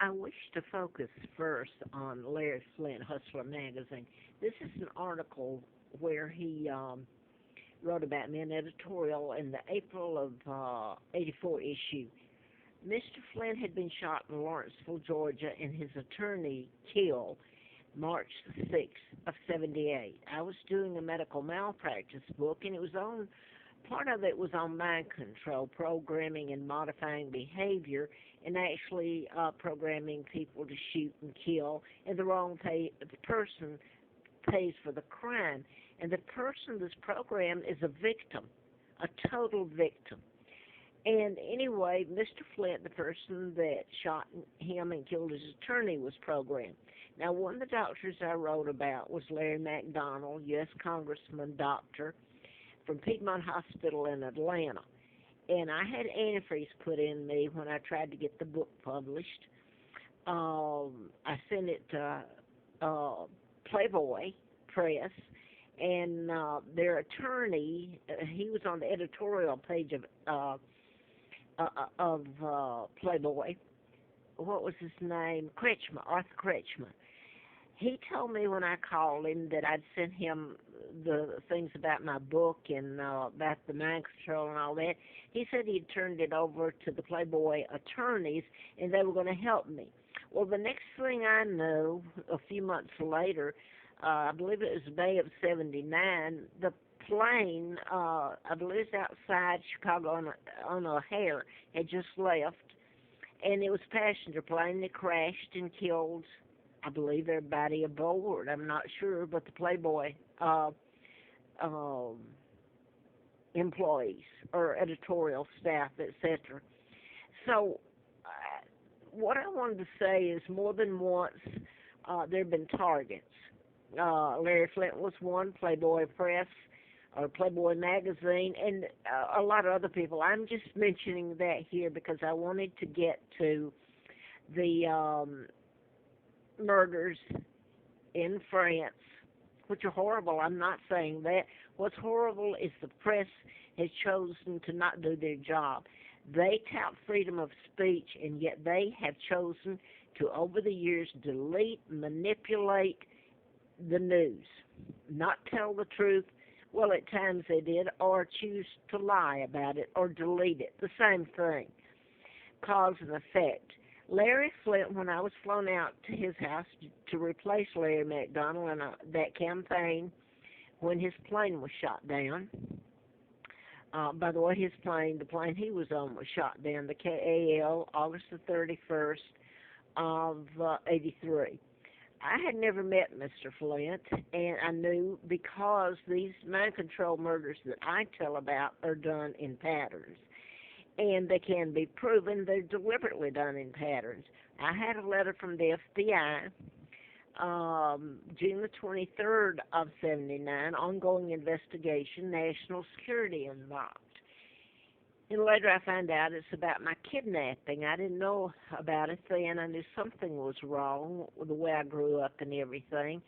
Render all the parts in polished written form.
I wish to focus first on Larry Flint, Hustler Magazine. This is an article where he wrote about me, an editorial in the April of '84 issue. Mr. Flint had been shot in Lawrenceville, Georgia, and his attorney killed March the 6th of '78. I was doing a medical malpractice book, and it was on part of it was on mind control, programming and modifying behavior, and actually programming people to shoot and kill, and the person pays for the crime. And the person that's programmed is a victim, a total victim. And anyway, Mr. Flint, the person that shot him and killed his attorney, was programmed. Now, one of the doctors I wrote about was Larry McDonald, U.S. Congressman doctor from Piedmont Hospital in Atlanta. And I had antifreeze put in me when I tried to get the book published. I sent it to Playboy Press, and their attorney, he was on the editorial page of Playboy. What was his name? Kretschmer, Arthur Kretschmer. He told me when I called him that I'd sent him the things about my book and about the mind control and all that. He said he'd turned it over to the Playboy attorneys and they were going to help me. Well, the next thing I knew, a few months later, I believe it was May of '79, the plane, I believe it was outside Chicago on O'Hare, had just left, and it was a passenger plane that crashed and killed, I believe, everybody aboard. I'm not sure, but the Playboy employees or editorial staff, etc. So what I wanted to say is more than once there have been targets. Larry Flint was one, Playboy Press, or Playboy Magazine, and a lot of other people. I'm just mentioning that here because I wanted to get to the murders in France, which are horrible. I'm not saying that. What's horrible is the press has chosen to not do their job. They tout freedom of speech, and yet they have chosen to, over the years, delete, manipulate the news, not tell the truth. Well, at times they did, or choose to lie about it or delete it. The same thing, cause and effect. Larry Flint, when I was flown out to his house to replace Larry McDonald in that campaign when his plane was shot down. By the way, the plane he was on was shot down, the KAL, August the 31st of '83. I had never met Mr. Flint, and I knew because these mind control murders that I tell about are done in patterns. And they can be proven they're deliberately done in patterns. I had a letter from the FBI, June the 23rd of '79, ongoing investigation, national security involved. And later I found out it's about my kidnapping. I didn't know about it then. I knew something was wrong with the way I grew up and everything.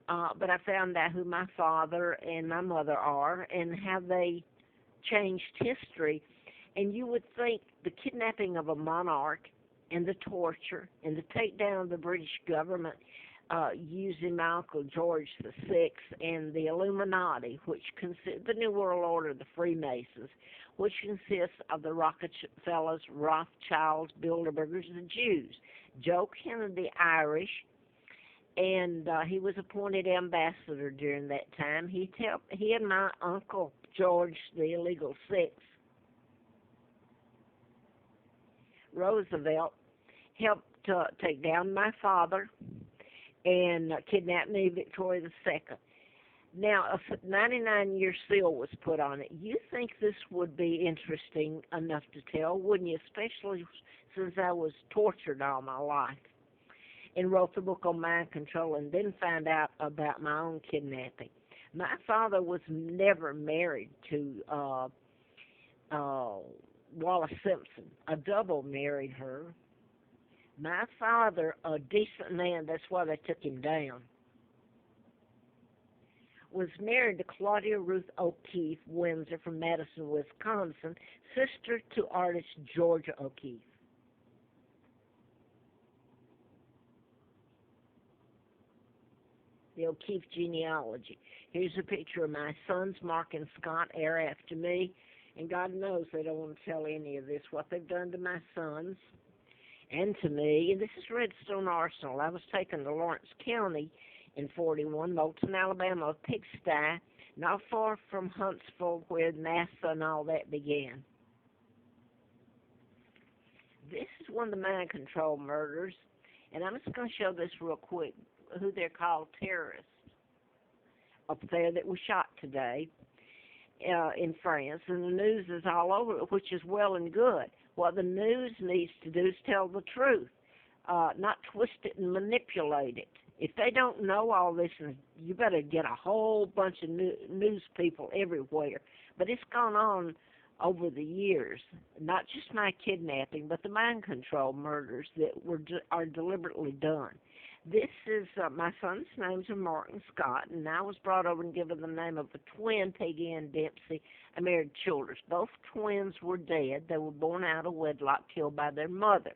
But I found out who my father and my mother are and how they changed history. And you would think the kidnapping of a monarch and the torture and the takedown of the British government using my Uncle George the Sixth and the Illuminati, which consists the New World Order, the Freemasons, which consists of the Rockefellers, Rothschilds, Bilderbergers, the Jews. Joe Kennedy, Irish, and he was appointed ambassador during that time. He and my Uncle George the Illegal Sixth, Roosevelt, helped take down my father and kidnap me, Victoria II. Now, a 99-year seal was put on it. You think this would be interesting enough to tell, wouldn't you? Especially since I was tortured all my life and wrote the book on mind control and then found out about my own kidnapping. My father was never married to Wallace Simpson. A double married her. My father, a decent man, that's why they took him down, was married to Claudia Ruth O'Keefe Windsor from Madison, Wisconsin, sister to artist Georgia O'Keefe. the O'Keefe genealogy. Here's a picture of my sons, Mark and Scott, heir after me, and God knows they don't want to tell any of this, what they've done to my sons and to me. And this is Redstone Arsenal. I was taken to Lawrence County in 41, Moulton, Alabama, a pigsty, not far from Huntsville, where NASA and all that began. This is one of the mind control murders, and I'm just going to show this real quick, who they're called terrorists up there that were shot today in France, and the news is all over it, which is well and good. What the news needs to do is tell the truth, not twist it and manipulate it. If they don't know all this, you better get a whole bunch of news people everywhere. But it's gone on over the years, not just my kidnapping, but the mind control murders that are deliberately done. This is, my son's names are Mark and Scott, and I was brought over and given the name of a twin, Peggy and Dempsey. I married Childers. Both twins were dead. They were born out of wedlock, killed by their mother.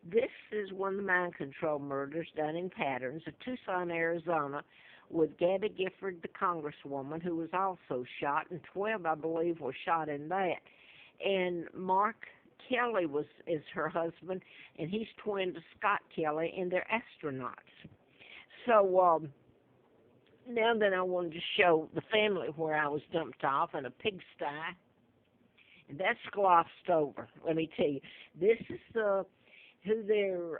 This is one of the mind control murders done in patterns of Tucson, Arizona, with Gabby Gifford, the congresswoman, who was also shot, and 12, I believe, were shot in that. And Mark Kelly is her husband, and he's twin to Scott Kelly, and they're astronauts. So now then I wanted to show the family where I was dumped off in a pigsty, and that's glossed over. Let me tell you, this is who they're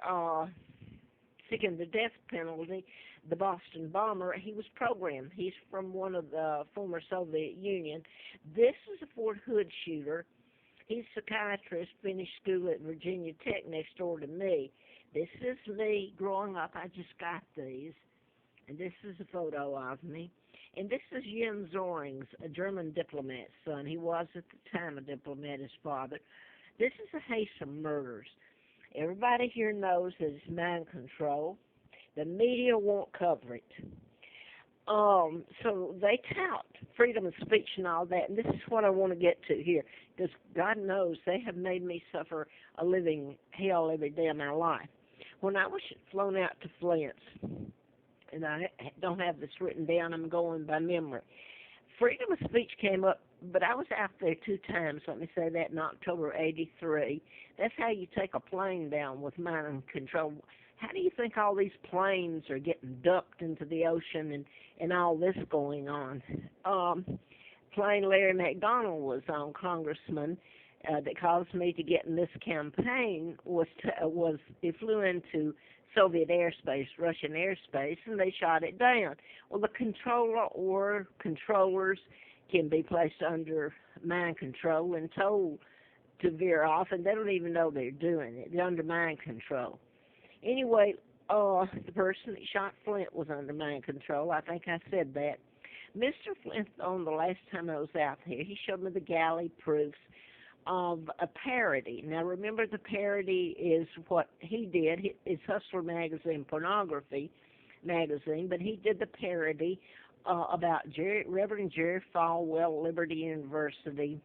seeking the death penalty, the Boston bomber. He was programmed. He's from one of the former Soviet Union. This is a Fort Hood shooter. He's a psychiatrist, finished school at Virginia Tech next door to me. This is me growing up. I just got these. And this is a photo of me. And this is Jens Zorings, a German diplomat's son. He was at the time a diplomat, his father. This is the Haysom murders. Everybody here knows that it's mind control. The media won't cover it. So they tout freedom of speech and all that, and this is what I want to get to here, because God knows they have made me suffer a living hell every day of my life. When I was flown out to Flint, and I don't have this written down, I'm going by memory, freedom of speech came up, but I was out there 2 times, let me say that, in October '83. That's how you take a plane down with mind control. How do you think all these planes are getting dumped into the ocean and all this going on? Plane Larry McDonald was on, congressman, that caused me to get in this campaign, it flew into Soviet airspace, Russian airspace, and they shot it down. Well, the controller or controllers can be placed under mind control and told to veer off, and they don't even know they're doing it. They're under mind control. Anyway, the person that shot Flint was under mind control. I think I said that. Mr. Flint, on the last time I was out here, he showed me the galley proofs of a parody. Now, remember, the parody is what he did. It's Hustler magazine, pornography magazine, but he did the parody about Reverend Jerry Falwell, Liberty University,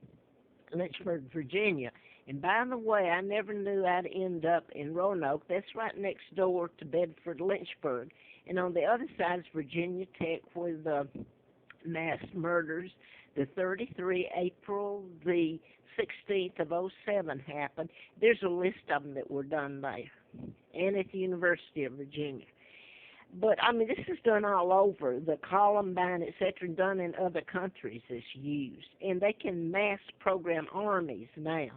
Lynchburg, Virginia. And by the way, I never knew I'd end up in Roanoke. That's right next door to Bedford, Lynchburg. And on the other side is Virginia Tech, where the mass murders, the 33 April the 16th of '07 happened. There's a list of them that were done there, and at the University of Virginia. But, I mean, this is done all over. The Columbine, etc., done in other countries is used. And they can mass program armies now.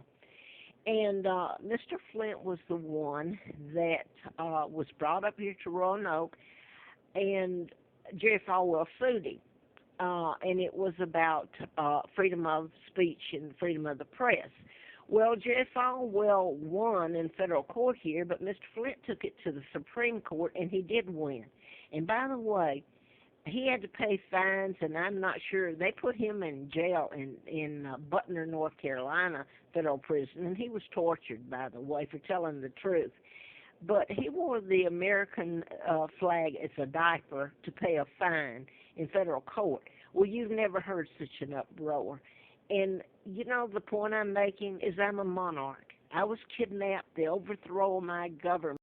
And Mr. Flint was the one that was brought up here to Roanoke, and Jerry Falwell sued him. And it was about freedom of speech and freedom of the press. Well, Jerry Falwell won in federal court here, but Mr. Flint took it to the Supreme Court, and he did win. And by the way, he had to pay fines, and I'm not sure. They put him in jail in Butner, North Carolina, federal prison, and he was tortured, by the way, for telling the truth. But he wore the American flag as a diaper to pay a fine in federal court. Well, you've never heard such an uproar. And, you know, the point I'm making is I'm a monarch. I was kidnapped. The overthrow of my government